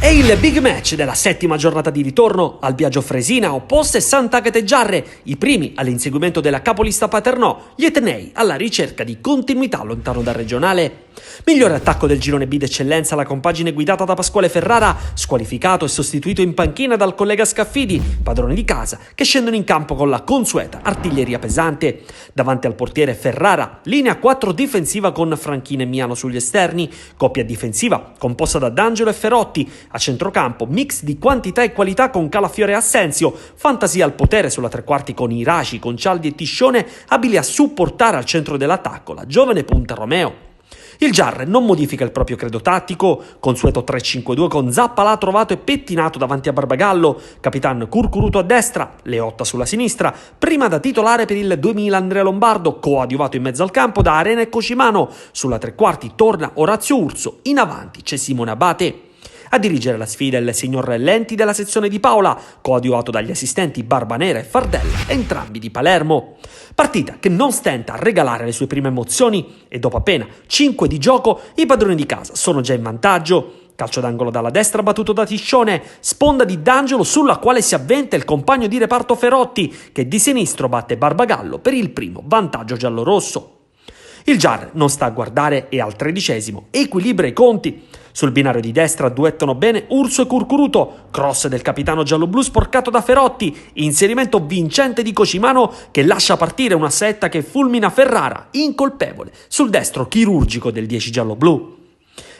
È il big match della settima giornata di ritorno al Biagio Fresina, opposte Sant'Agata e Giarre, i primi all'inseguimento della capolista Paternò, gli etnei alla ricerca di continuità lontano dal regionale. Migliore attacco del girone B d'eccellenza la compagine guidata da Pasquale Ferrara, squalificato e sostituito in panchina dal collega Scaffidi, padroni di casa, che scendono in campo con la consueta artiglieria pesante. Davanti al portiere Ferrara, linea 4 difensiva con Franchino e Miano sugli esterni, coppia difensiva composta da D'Angelo e Ferotti, a centrocampo mix di quantità e qualità con Calafiore e Assenzio, fantasia al potere sulla tre quarti con Iraci, Concialdi e Tiscione, abili a supportare al centro dell'attacco la giovane punta Romeo. Il Giarre non modifica il proprio credo tattico, consueto 3-5-2 con Zappa là trovato e pettinato davanti a Barbagallo, Capitan Curcuruto a destra, Leotta sulla sinistra, prima da titolare per il 2000 Andrea Lombardo, coadiuvato in mezzo al campo da Arena e Cocimano, sulla tre quarti torna Orazio Urso, in avanti c'è Simone Abate. A dirigere la sfida il signor Lenti della sezione di Paola, coadiuvato dagli assistenti Barbanera e Fardella, entrambi di Palermo. Partita che non stenta a regalare le sue prime emozioni e dopo appena 5 di gioco i padroni di casa sono già in vantaggio. Calcio d'angolo dalla destra battuto da Tiscione, sponda di D'Angelo sulla quale si avventa il compagno di reparto Ferotti, che di sinistro batte Barbagallo per il primo vantaggio giallorosso. Il Giarre non sta a guardare e al 13° equilibra i conti. Sul binario di destra duettano bene Urso e Curcuruto, cross del capitano gialloblu sporcato da Ferotti, inserimento vincente di Cocimano che lascia partire una setta che fulmina Ferrara, incolpevole, sul destro chirurgico del 10 gialloblu.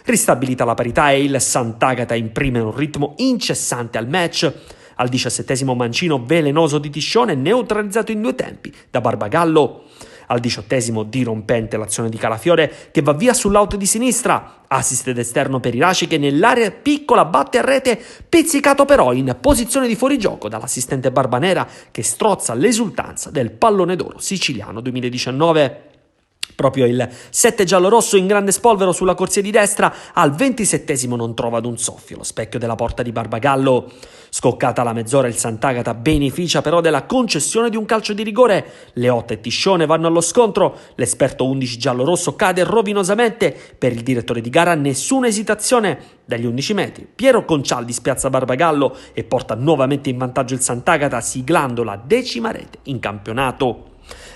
Ristabilita la parità e il Sant'Agata imprime un ritmo incessante al match. Al 17° mancino velenoso di Tiscione neutralizzato in 2 tempi da Barbagallo. Al 18° dirompente l'azione di Calafiore che va via sull'out di sinistra, assist d'esterno per Iraci che nell'area piccola batte a rete, pizzicato però in posizione di fuorigioco dall'assistente Barbanera che strozza l'esultanza del pallone d'oro siciliano 2019. Proprio il 7 giallorosso in grande spolvero sulla corsia di destra, al 27° non trova ad un soffio lo specchio della porta di Barbagallo. Scoccata la mezz'ora il Sant'Agata beneficia però della concessione di un calcio di rigore. Leotta e Tiscione vanno allo scontro, l'esperto 11 giallorosso cade rovinosamente, per il direttore di gara nessuna esitazione. Dagli 11 metri Piero Concialdi spiazza Barbagallo e porta nuovamente in vantaggio il Sant'Agata siglando la 10ª rete in campionato.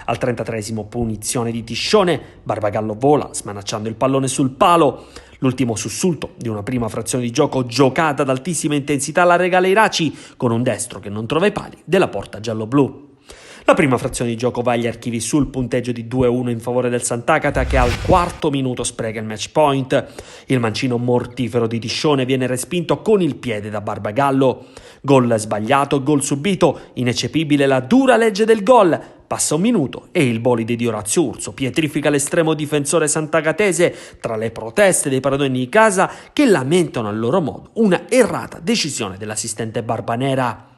Al 33° punizione di Tiscione, Barbagallo vola smanacciando il pallone sul palo. L'ultimo sussulto di una prima frazione di gioco giocata ad altissima intensità la regala Iraci con un destro che non trova i pali della porta gialloblu. La prima frazione di gioco va agli archivi sul punteggio di 2-1 in favore del Sant'Agata che al 4° minuto spreca il match point. Il mancino mortifero di Tiscione viene respinto con il piede da Barbagallo. Gol sbagliato, gol subito, ineccepibile la dura legge del gol. Passa un minuto e il bolide di Orazio Urso pietrifica l'estremo difensore sant'agatese tra le proteste dei padroni di casa che lamentano a loro modo una errata decisione dell'assistente Barbanera.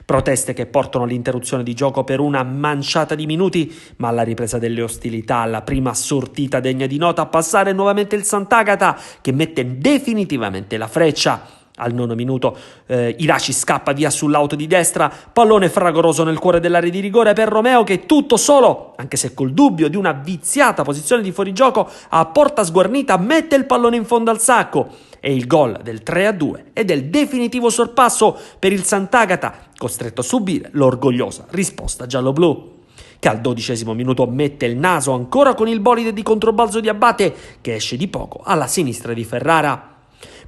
Proteste che portano all'interruzione di gioco per una manciata di minuti, ma alla ripresa delle ostilità, alla prima sortita degna di nota, a passare nuovamente il Sant'Agata che mette definitivamente la freccia. Al 9° minuto Iraci scappa via sull'auto di destra, pallone fragoroso nel cuore dell'area di rigore per Romeo che tutto solo, anche se col dubbio di una viziata posizione di fuorigioco a porta sguarnita, mette il pallone in fondo al sacco. E il gol del 3-2 e del definitivo sorpasso per il Sant'Agata, costretto a subire l'orgogliosa risposta gialloblu, che al 12° minuto mette il naso ancora con il bolide di controbalzo di Abate che esce di poco alla sinistra di Ferrara.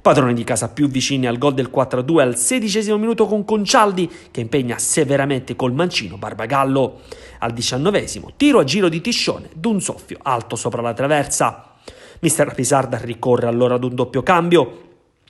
Padroni di casa più vicini al gol del 4-2 al 16° minuto con Concialdi che impegna severamente col mancino Barbagallo. Al 19° tiro a giro di Tiscione d'un soffio alto sopra la traversa. Mister Pisarda ricorre allora ad un doppio cambio.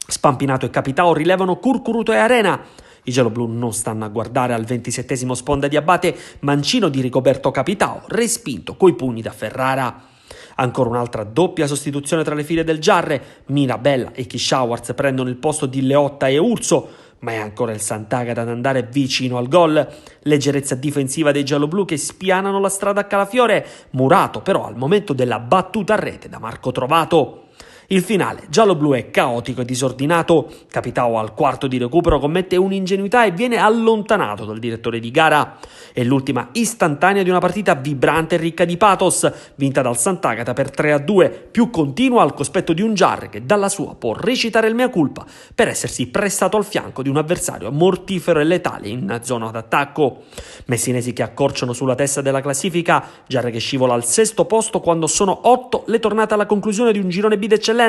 Spampinato e Capitao rilevano Curcuruto e Arena. I gialloblu non stanno a guardare. Al 27° sponda di Abate, mancino di Rigoberto Capitao, respinto coi pugni da Ferrara. Ancora un'altra doppia sostituzione tra le file del Giarre. Mirabella e Kishawarz prendono il posto di Leotta e Urso, ma è ancora il Sant'Agata ad andare vicino al gol. Leggerezza difensiva dei gialloblu che spianano la strada a Calafiore, murato però al momento della battuta a rete da Marco Trovato. Il finale giallo-blu è caotico e disordinato. Capitao al quarto di recupero commette un'ingenuità e viene allontanato dal direttore di gara. È l'ultima istantanea di una partita vibrante e ricca di pathos, vinta dal Sant'Agata per 3-2, più continua al cospetto di un Giarre che dalla sua può recitare il mea culpa per essersi prestato al fianco di un avversario mortifero e letale in zona d'attacco. Messinesi che accorciano sulla testa della classifica, Giarre che scivola al sesto posto quando sono 8 le tornate alla conclusione di un girone B d'eccellenza,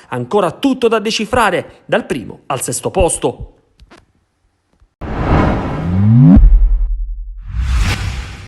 ancora tutto da decifrare, dal primo al sesto posto.